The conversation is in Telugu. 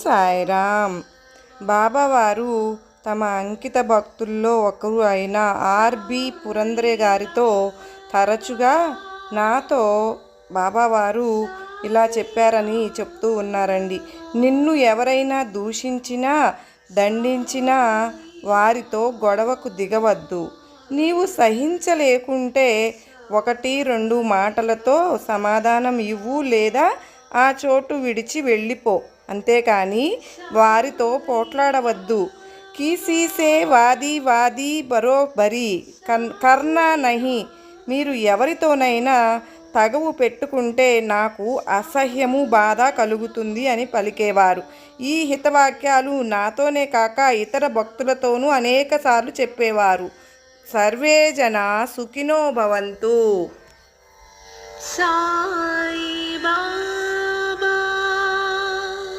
సాయిరామ్. బాబావారు తమ అంకిత భక్తుల్లో ఒకరు అయిన ఆర్బి పురందరే గారితో తరచుగా నాతో బాబావారు ఇలా చెప్పారని చెప్తూ ఉన్నారండి. నిన్ను ఎవరైనా దూషించినా దండించినా వారితో గొడవకు దిగవద్దు. నీవు సహించలేకుంటే 1-2 మాటలతో సమాధానం ఇవ్వు, లేదా ఆ చోటు విడిచి వెళ్ళిపో. అంతేకాని వారితో పోట్లాడవద్దు. కిసీసే వాది వాది బరోబరి కర్నా నహి. మీరు ఎవరితోనైనా తగవు పెట్టుకుంటే నాకు అసహ్యము, బాధ కలుగుతుంది అని పలికేవారు. ఈ హితవాక్యాలు నాతోనే కాక ఇతర భక్తులతోనూ అనేకసార్లు చెప్పేవారు. సర్వే జనా సుఖినో భవంతు. సాయి.